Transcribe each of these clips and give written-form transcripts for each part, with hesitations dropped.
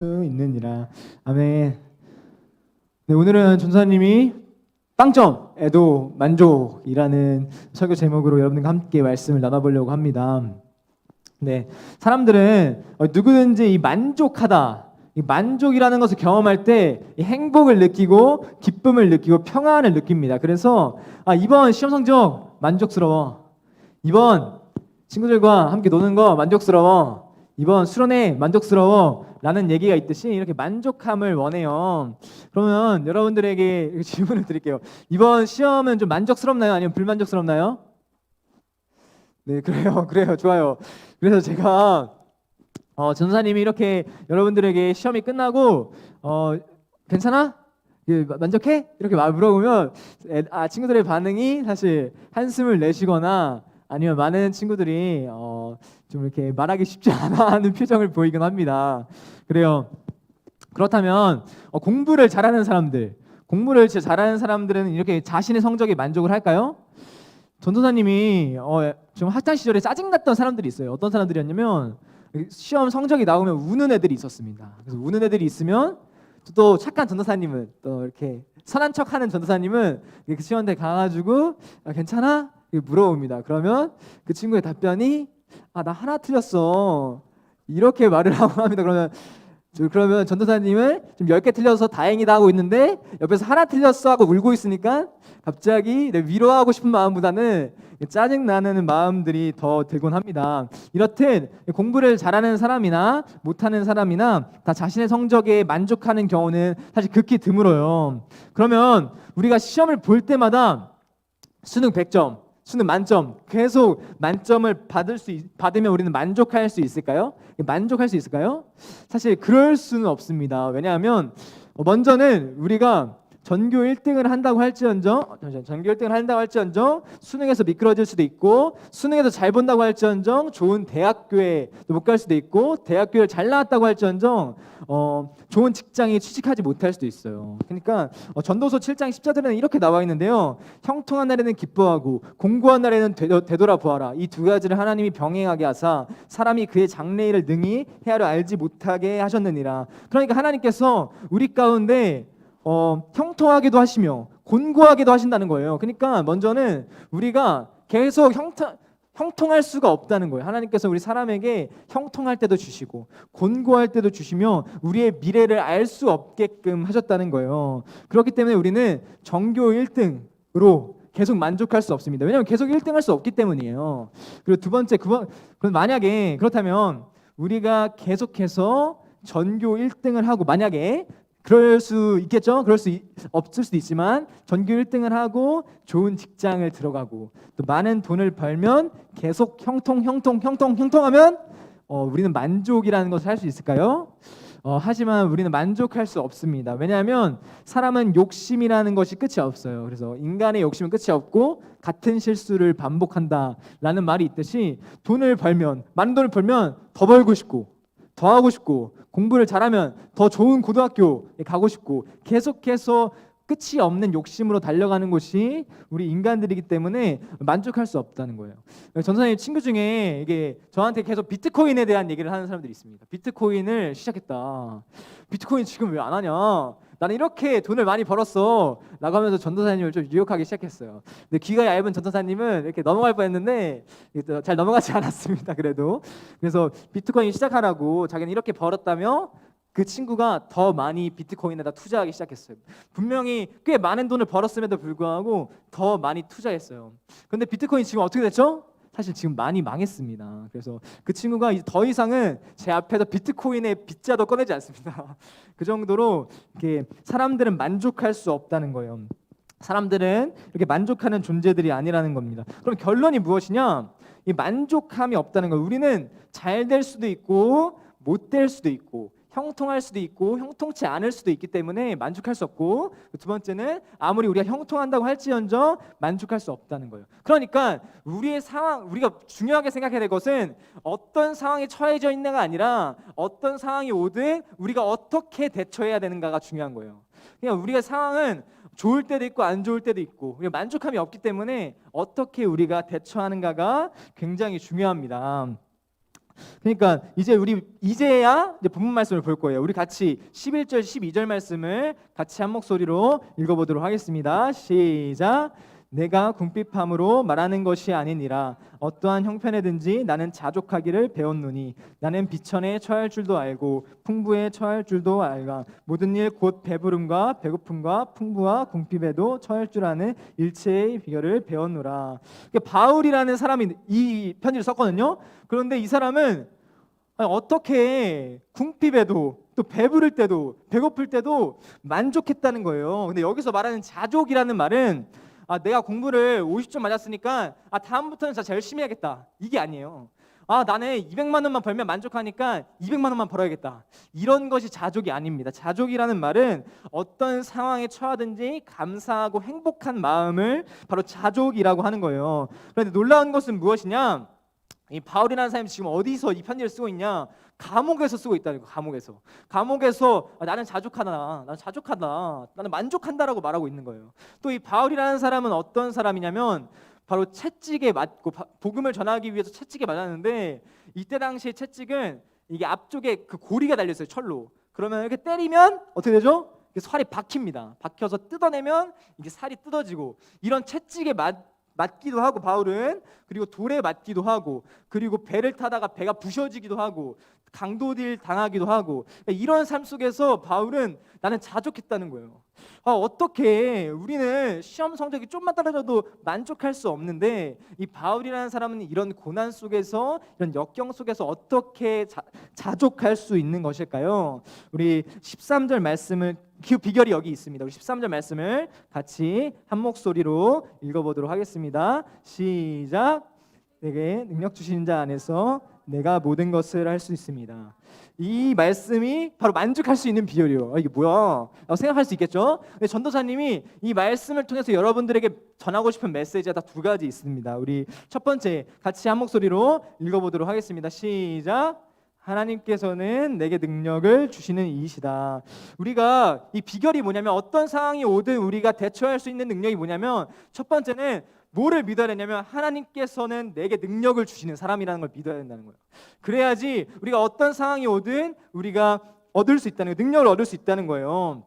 있느니라. 아멘. 네, 오늘은 전사님이 빵점에도 만족이라는 설교 제목으로 여러분들과 함께 말씀을 나눠보려고 합니다. 네, 사람들은 누구든지 이 만족하다, 이 만족이라는 것을 경험할 때 이 행복을 느끼고 기쁨을 느끼고 평안을 느낍니다. 그래서 이번 시험 성적 만족스러워, 이번 친구들과 함께 노는 거 만족스러워, 이번 수련회 만족스러워 라는 얘기가 있듯이 이렇게 만족함을 원해요. 그러면 여러분들에게 질문을 드릴게요. 이번 시험은 좀 만족스럽나요? 아니면 불만족스럽나요? 네, 그래요. 좋아요. 그래서 제가 전사님이 이렇게 여러분들에게 시험이 끝나고 괜찮아? 만족해? 이렇게 물어보면 친구들의 반응이 사실 한숨을 내쉬거나 아니면 많은 친구들이 좀 이렇게 말하기 쉽지 않아 하는 표정을 보이긴 합니다. 그래요. 그렇다면 공부를 잘하는 사람들은 이렇게 자신의 성적에 만족을 할까요? 전도사님이 좀 학창 시절에 짜증났던 사람들이 있어요. 어떤 사람들이었냐면 시험 성적이 나오면 우는 애들이 있었습니다. 그래서 우는 애들이 있으면 또 착한 전도사님은 또 이렇게 선한 척하는 전도사님은 이렇게 시험대 가가지고 괜찮아? 이렇게 물어봅니다. 그러면 그 친구의 답변이 나 하나 틀렸어. 이렇게 말을 하고 합니다. 그러면 전도사님은 좀 10개 틀려서 다행이다 하고 있는데 옆에서 하나 틀렸어 하고 울고 있으니까 갑자기 위로하고 싶은 마음보다는 짜증나는 마음들이 더 들곤 합니다. 이렇듯 공부를 잘하는 사람이나 못하는 사람이나 다 자신의 성적에 만족하는 경우는 사실 극히 드물어요. 그러면 우리가 시험을 볼 때마다 수능 100점, 수능 만점, 계속 만점을 받으면 우리는 만족할 수 있을까요? 사실 그럴 수는 없습니다. 왜냐하면 먼저는 우리가 전교 1등을 한다고 할지언정 수능에서 미끄러질 수도 있고 수능에서 잘 본다고 할지언정 좋은 대학교에 못 갈 수도 있고 대학교를 잘 나왔다고 할지언정 좋은 직장에 취직하지 못할 수도 있어요. 그러니까 전도서 7장 10절에는 이렇게 나와 있는데요. 형통한 날에는 기뻐하고 공고한 날에는 되돌아보아라. 이 두 가지를 하나님이 병행하게 하사 사람이 그의 장래일을 능히 헤아려 알지 못하게 하셨느니라. 그러니까 하나님께서 우리 가운데 형통하게도 하시며 곤고하게도 하신다는 거예요. 그러니까 먼저는 우리가 계속 형통할 수가 없다는 거예요. 하나님께서 우리 사람에게 형통할 때도 주시고 곤고할 때도 주시며 우리의 미래를 알 수 없게끔 하셨다는 거예요. 그렇기 때문에 우리는 전교 1등으로 계속 만족할 수 없습니다. 왜냐하면 계속 1등할 수 없기 때문이에요. 그리고 두 번째, 만약에 그렇다면 우리가 계속해서 전교 1등을 하고 만약에 그럴 수 있겠죠. 없을 수도 있지만 전교 1등을 하고 좋은 직장을 들어가고 또 많은 돈을 벌면 계속 형통하면 우리는 만족이라는 것을 할 수 있을까요? 하지만 우리는 만족할 수 없습니다. 왜냐하면 사람은 욕심이라는 것이 끝이 없어요. 그래서 인간의 욕심은 끝이 없고 같은 실수를 반복한다라는 말이 있듯이 많은 돈을 벌면 더 벌고 싶고 더 하고 싶고 공부를 잘하면 더 좋은 고등학교에 가고 싶고 계속해서 끝이 없는 욕심으로 달려가는 것이 우리 인간들이기 때문에 만족할 수 없다는 거예요. 전사님 친구 중에 이게 저한테 계속 비트코인에 대한 얘기를 하는 사람들이 있습니다. 비트코인을 시작했다. 비트코인 지금 왜 안 하냐? 나는 이렇게 돈을 많이 벌었어 라고 하면서 전도사님을 좀 유혹하기 시작했어요. 근데 귀가 얇은 전도사님은 이렇게 넘어갈 뻔했는데 잘 넘어가지 않았습니다. 그래서 비트코인 시작하라고 자기는 이렇게 벌었다며 그 친구가 더 많이 비트코인에다 투자하기 시작했어요. 분명히 꽤 많은 돈을 벌었음에도 불구하고 더 많이 투자했어요. 그런데 비트코인 지금 어떻게 됐죠? 사실 지금 많이 망했습니다. 그래서 그 친구가 더 이상은 제 앞에서 비트코인의 빗자도 꺼내지 않습니다. 그 정도로 이렇게 사람들은 만족할 수 없다는 거예요. 사람들은 이렇게 만족하는 존재들이 아니라는 겁니다. 그럼 결론이 무엇이냐? 이 만족함이 없다는 거예요. 우리는 잘 될 수도 있고 못 될 수도 있고 형통할 수도 있고 형통치 않을 수도 있기 때문에 만족할 수 없고 두 번째는 아무리 우리가 형통한다고 할지언정 만족할 수 없다는 거예요. 그러니까 우리의 상황, 우리가 중요하게 생각해야 될 것은 어떤 상황에 처해져 있느냐가 아니라 어떤 상황이 오든 우리가 어떻게 대처해야 되는가가 중요한 거예요. 그냥 우리가 상황은 좋을 때도 있고 안 좋을 때도 있고 우리가 만족함이 없기 때문에 어떻게 우리가 대처하는가가 굉장히 중요합니다. 그러니까 이제야 이제 본문 말씀을 볼 거예요. 우리 같이 11절 12절 말씀을 같이 한 목소리로 읽어보도록 하겠습니다. 시작. 내가 궁핍함으로 말하는 것이 아니니라. 어떠한 형편에든지 나는 자족하기를 배웠노니 나는 비천에 처할 줄도 알고 풍부에 처할 줄도 알가 모든 일 곧 배부름과 배고픔과 풍부와 궁핍에도 처할 줄 아는 일체의 비결을 배웠노라. 바울이라는 사람이 이 편지를 썼거든요. 그런데 이 사람은 어떻게 궁핍에도 또 배부를 때도 배고플 때도 만족했다는 거예요. 근데 여기서 말하는 자족이라는 말은 내가 공부를 50점 맞았으니까 다음부터는 진짜 열심히 해야겠다, 이게 아니에요. 나는 200만 원만 벌면 만족하니까 200만 원만 벌어야겠다, 이런 것이 자족이 아닙니다. 자족이라는 말은 어떤 상황에 처하든지 감사하고 행복한 마음을 바로 자족이라고 하는 거예요. 그런데 놀라운 것은 무엇이냐, 이 바울이라는 사람이 지금 어디서 이 편지를 쓰고 있냐? 감옥에서 쓰고 있다는 거예요. 감옥에서 나는 자족하다, 나는 만족한다라고 말하고 있는 거예요. 또 이 바울이라는 사람은 어떤 사람이냐면 바로 채찍에 맞고 복음을 전하기 위해서 채찍에 맞았는데, 이때 당시에 채찍은 이게 앞쪽에 그 고리가 달려 있어요, 철로. 그러면 이렇게 때리면 어떻게 되죠? 살이 박힙니다. 박혀서 뜯어내면 이게 살이 뜯어지고, 이런 채찍에 맞기도 하고 바울은, 그리고 돌에 맞기도 하고, 그리고 배를 타다가 배가 부셔지기도 하고, 강도질 당하기도 하고, 이런 삶 속에서 바울은 나는 자족했다는 거예요. 어떻게 우리는 시험 성적이 좀만 떨어져도 만족할 수 없는데 이 바울이라는 사람은 이런 고난 속에서, 이런 역경 속에서 어떻게 자족할 수 있는 것일까요? 우리 13절 말씀을, 그 비결이 여기 있습니다. 우리 13절 말씀을 같이 한 목소리로 읽어보도록 하겠습니다. 시작. 내게 능력 주시는 자 안에서 내가 모든 것을 할 수 있습니다. 이 말씀이 바로 만족할 수 있는 비결이에요. 이게 뭐야? 라고 생각할 수 있겠죠? 근데 전도사님이 이 말씀을 통해서 여러분들에게 전하고 싶은 메시지가 다 두 가지 있습니다. 우리 첫 번째 같이 한 목소리로 읽어보도록 하겠습니다. 시작. 하나님께서는 내게 능력을 주시는 이이시다. 우리가 이 비결이 뭐냐면, 어떤 상황이 오든 우리가 대처할 수 있는 능력이 뭐냐면, 첫 번째는 뭐를 믿어야 되냐면 하나님께서는 내게 능력을 주시는 사람이라는 걸 믿어야 된다는 거예요. 그래야지 우리가 어떤 상황이 오든 우리가 얻을 수 있다는 거예요. 능력을 얻을 수 있다는 거예요.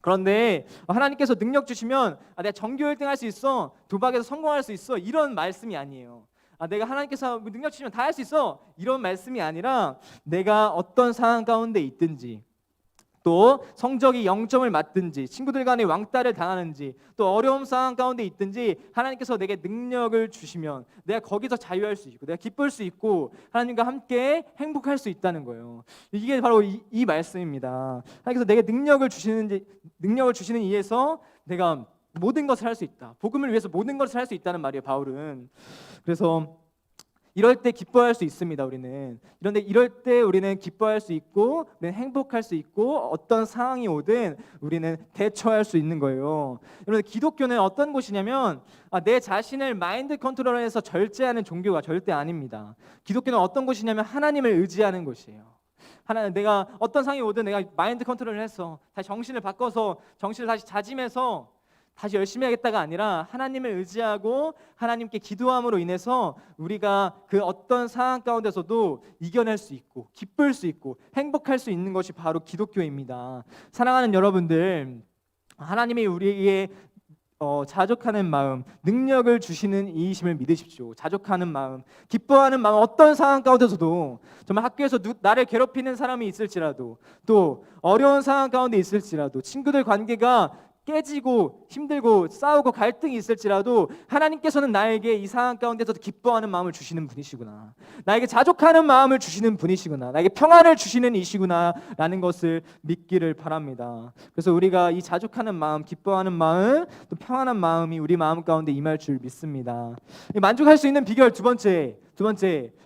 그런데 하나님께서 능력 주시면 내가 전교 1등 할 수 있어, 도박에서 성공할 수 있어, 이런 말씀이 아니에요. 내가 하나님께서 능력 주시면 다 할 수 있어, 이런 말씀이 아니라 내가 어떤 상황 가운데 있든지, 또 성적이 0점을 맞든지, 친구들 간에 왕따를 당하는지, 또 어려움 상황 가운데 있든지 하나님께서 내게 능력을 주시면 내가 거기서 자유할 수 있고, 내가 기쁠 수 있고, 하나님과 함께 행복할 수 있다는 거예요. 이게 바로 이 말씀입니다. 하나님께서 내게 능력을 주시는 이에서 내가 모든 것을 할 수 있다, 복음을 위해서 모든 것을 할 수 있다는 말이에요, 바울은. 그래서 이럴 때 기뻐할 수 있습니다. 우리는 이럴 때 우리는 기뻐할 수 있고, 우리는 행복할 수 있고, 어떤 상황이 오든 우리는 대처할 수 있는 거예요. 여러분, 기독교는 어떤 곳이냐면 내 자신을 마인드 컨트롤해서 절제하는 종교가 절대 아닙니다. 기독교는 어떤 곳이냐면 하나님을 의지하는 곳이에요. 내가 어떤 상황이 오든 내가 마인드 컨트롤을 해서 다시 정신을 바꿔서, 정신을 다시 다짐해서 다시 열심히 하겠다가 아니라 하나님을 의지하고 하나님께 기도함으로 인해서 우리가 그 어떤 상황 가운데서도 이겨낼 수 있고, 기쁠 수 있고, 행복할 수 있는 것이 바로 기독교입니다. 사랑하는 여러분들, 하나님이 우리에게 자족하는 마음, 능력을 주시는 이이심을 믿으십시오. 자족하는 마음, 기뻐하는 마음, 어떤 상황 가운데서도, 정말 학교에서 나를 괴롭히는 사람이 있을지라도, 또 어려운 상황 가운데 있을지라도, 친구들 관계가 깨지고 힘들고 싸우고 갈등이 있을지라도 하나님께서는 나에게 이 상황 가운데서도 기뻐하는 마음을 주시는 분이시구나, 나에게 자족하는 마음을 주시는 분이시구나, 나에게 평안을 주시는 이시구나 라는 것을 믿기를 바랍니다. 그래서 우리가 이 자족하는 마음, 기뻐하는 마음, 또 평안한 마음이 우리 마음 가운데 임할 줄 믿습니다. 만족할 수 있는 비결 두 번째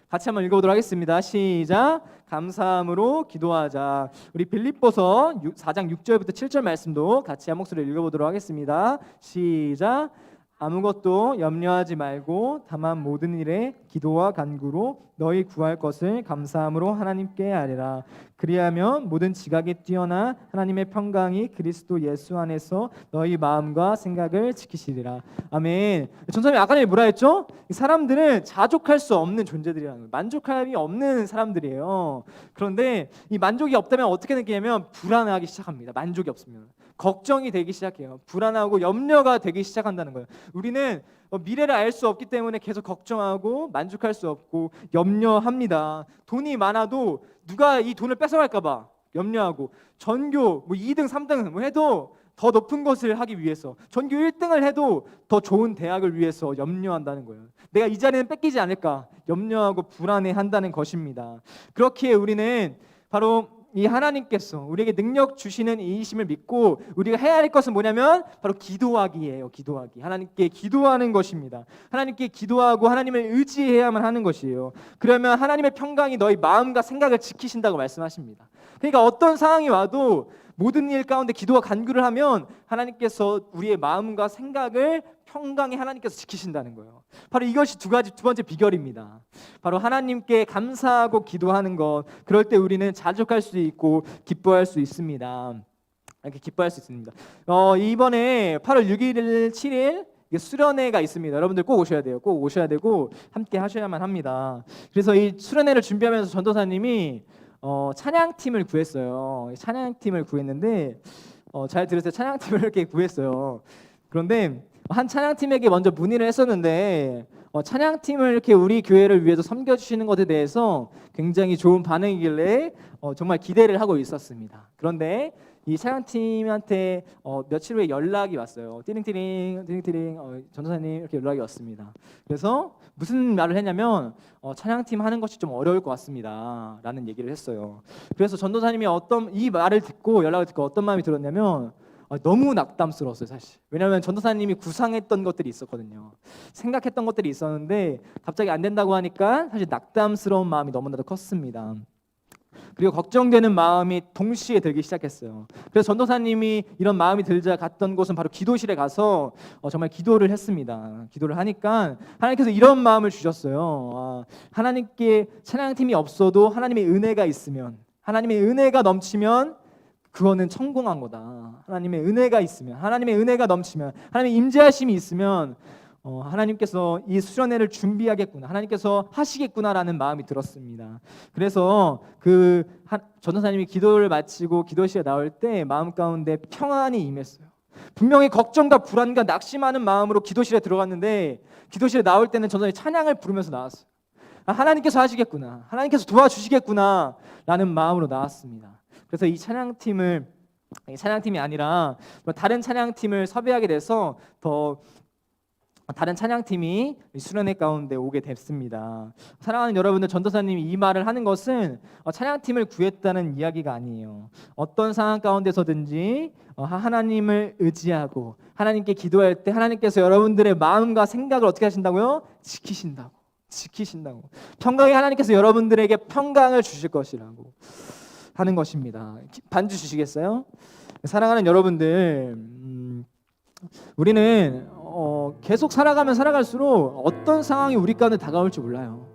같이 한번 읽어보도록 하겠습니다. 시작. 감사함으로 기도하자. 우리 빌립보서 4장 6절부터 7절 말씀도 같이 한 목소리로 읽어보도록 하겠습니다. 시작. 아무것도 염려하지 말고 다만 모든 일에 기도와 간구로 너희 구할 것을 감사함으로 하나님께 아뢰라. 그리하면 모든 지각이 뛰어나 하나님의 평강이 그리스도 예수 안에서 너희 마음과 생각을 지키시리라. 아멘. 전사님 아까 전에 뭐라 했죠? 이 사람들은 자족할 수 없는 존재들이라는 거예요. 만족함이 없는 사람들이에요. 그런데 이 만족이 없다면 어떻게 느끼냐면 불안하기 시작합니다. 만족이 없으면 걱정이 되기 시작해요. 불안하고 염려가 되기 시작한다는 거예요. 우리는 미래를 알 수 없기 때문에 계속 걱정하고 만족할 수 없고 염려합니다. 돈이 많아도 누가 이 돈을 뺏어갈까 봐 염려하고, 전교 2등 3등 해도 더 높은 것을 하기 위해서, 전교 1등을 해도 더 좋은 대학을 위해서 염려한다는 거예요. 내가 이 자리는 뺏기지 않을까 염려하고 불안해한다는 것입니다. 그렇기에 우리는 바로 이 하나님께서 우리에게 능력 주시는 이이심을 믿고 우리가 해야 할 것은 뭐냐면 바로 기도하기예요. 기도하기. 하나님께 기도하는 것입니다. 하나님께 기도하고 하나님을 의지해야만 하는 것이에요. 그러면 하나님의 평강이 너희 마음과 생각을 지키신다고 말씀하십니다. 그러니까 어떤 상황이 와도 모든 일 가운데 기도와 간구를 하면 하나님께서 우리의 마음과 생각을 평강에 하나님께서 지키신다는 거예요. 바로 이것이 두 번째 비결입니다. 바로 하나님께 감사하고 기도하는 것. 그럴 때 우리는 자족할 수 있고 기뻐할 수 있습니다. 이렇게 기뻐할 수 있습니다. 이번에 8월 6일, 7일 수련회가 있습니다. 여러분들 꼭 오셔야 돼요. 꼭 오셔야 되고 함께 하셔야만 합니다. 그래서 이 수련회를 준비하면서 전도사님이 찬양팀을 구했어요. 찬양팀을 구했는데 잘 들으세요. 찬양팀을 이렇게 구했어요. 그런데 한 찬양팀에게 먼저 문의를 했었는데 찬양팀을 이렇게 우리 교회를 위해서 섬겨주시는 것에 대해서 굉장히 좋은 반응이길래 정말 기대를 하고 있었습니다. 그런데 이 찬양팀한테 며칠 후에 연락이 왔어요. 띠링띠링 전도사님 이렇게 연락이 왔습니다. 그래서 무슨 말을 했냐면 찬양팀 하는 것이 좀 어려울 것 같습니다 라는 얘기를 했어요. 그래서 전도사님이 이 말을 듣고 연락을 듣고 어떤 마음이 들었냐면 너무 낙담스러웠어요. 사실. 왜냐하면 전도사님이 구상했던 것들이 있었거든요. 생각했던 것들이 있었는데 갑자기 안 된다고 하니까 사실 낙담스러운 마음이 너무나도 컸습니다. 그리고 걱정되는 마음이 동시에 들기 시작했어요. 그래서 전도사님이 이런 마음이 들자 갔던 곳은 바로 기도실에 가서 정말 기도를 했습니다. 기도를 하니까 하나님께서 이런 마음을 주셨어요. 하나님께 찬양팀이 없어도 하나님의 은혜가 있으면, 하나님의 은혜가 넘치면 그거는 성공한 거다. 하나님의 은혜가 있으면, 하나님의 은혜가 넘치면, 하나님의 임재하심이 있으면 하나님께서 이 수련회를 준비하겠구나, 하나님께서 하시겠구나라는 마음이 들었습니다. 그래서 전도사님이 기도를 마치고 기도실에 나올 때 마음 가운데 평안이 임했어요. 분명히 걱정과 불안과 낙심하는 마음으로 기도실에 들어갔는데 기도실에 나올 때는 전도사님이 찬양을 부르면서 나왔어요. 하나님께서 하시겠구나, 하나님께서 도와주시겠구나 라는 마음으로 나왔습니다. 그래서 이 찬양팀이 아니라 다른 찬양팀을 섭외하게 돼서 다른 찬양팀이 수련회 가운데 오게 됐습니다. 사랑하는 여러분들, 전도사님이 이 말을 하는 것은 찬양팀을 구했다는 이야기가 아니에요. 어떤 상황 가운데서든지 하나님을 의지하고 하나님께 기도할 때 하나님께서 여러분들의 마음과 생각을 어떻게 하신다고요? 지키신다고. 평강의 하나님께서 여러분들에게 평강을 주실 것이라고 하는 것입니다. 반주 주시겠어요? 사랑하는 여러분들, 우리는 계속 살아가면 살아갈수록 어떤 상황이 우리 가운데 다가올지 몰라요.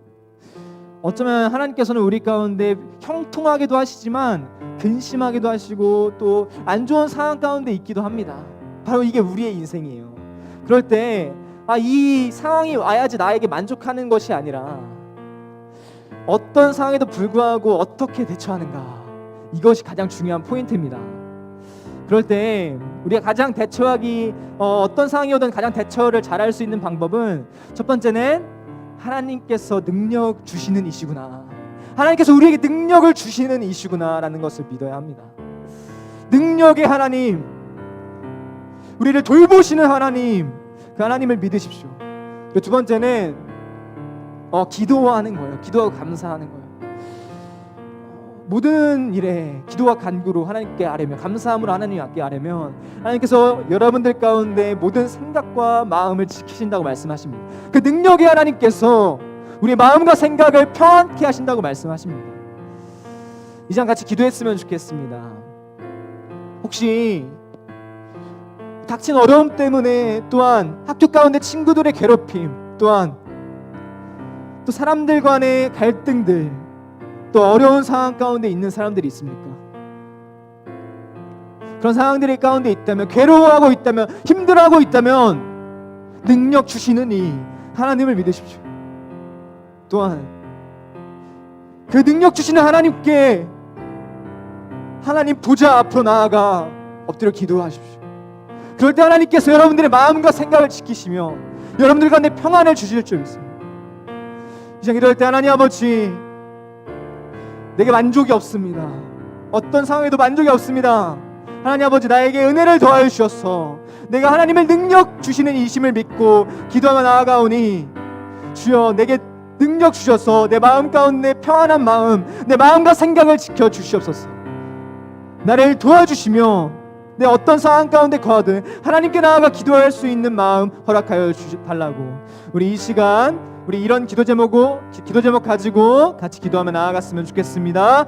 어쩌면 하나님께서는 우리 가운데 형통하게도 하시지만 근심하게도 하시고 또 안 좋은 상황 가운데 있기도 합니다. 바로 이게 우리의 인생이에요. 그럴 때 이 상황이 와야지 나에게 만족하는 것이 아니라 어떤 상황에도 불구하고 어떻게 대처하는가, 이것이 가장 중요한 포인트입니다. 그럴 때 우리가 가장 어떤 상황이어든 가장 대처를 잘할 수 있는 방법은, 첫 번째는 하나님께서 능력 주시는 이시구나, 하나님께서 우리에게 능력을 주시는 이시구나 라는 것을 믿어야 합니다. 능력의 하나님, 우리를 돌보시는 하나님, 그 하나님을 믿으십시오. 두 번째는 기도하는 거예요. 기도하고 감사하는 거예요. 모든 일에 기도와 간구로 하나님께 아뢰며, 감사함으로 하나님 앞에 아뢰면 하나님께서 여러분들 가운데 모든 생각과 마음을 지키신다고 말씀하십니다. 그 능력의 하나님께서 우리 마음과 생각을 평안케 하신다고 말씀하십니다. 이 시간 같이 기도했으면 좋겠습니다. 혹시 닥친 어려움 때문에, 또한 학교 가운데 친구들의 괴롭힘, 또한 또 사람들 간의 갈등들, 또 어려운 상황 가운데 있는 사람들이 있습니까? 그런 상황들이 가운데 있다면, 괴로워하고 있다면, 힘들어하고 있다면 능력 주시는 이 하나님을 믿으십시오. 또한 그 능력 주시는 하나님께, 하나님 보좌 앞으로 나아가 엎드려 기도하십시오. 그럴 때 하나님께서 여러분들의 마음과 생각을 지키시며 여러분들 가운데 평안을 주실 줄 믿습니다. 이제 이럴 때 하나님 아버지, 내게 만족이 없습니다. 어떤 상황에도 만족이 없습니다. 하나님 아버지, 나에게 은혜를 더하여 주셔서 내가 하나님의 능력 주시는 이심을 믿고 기도하며 나아가오니, 주여 내게 능력 주셔서 내 마음 가운데 평안한 마음, 내 마음과 생각을 지켜 주시옵소서. 나를 도와주시며 내 어떤 상황 가운데 거하든 하나님께 나아가 기도할 수 있는 마음 허락하여 달라고, 우리 이 시간 우리 이런 기도 제목 가지고 같이 기도하며 나아갔으면 좋겠습니다.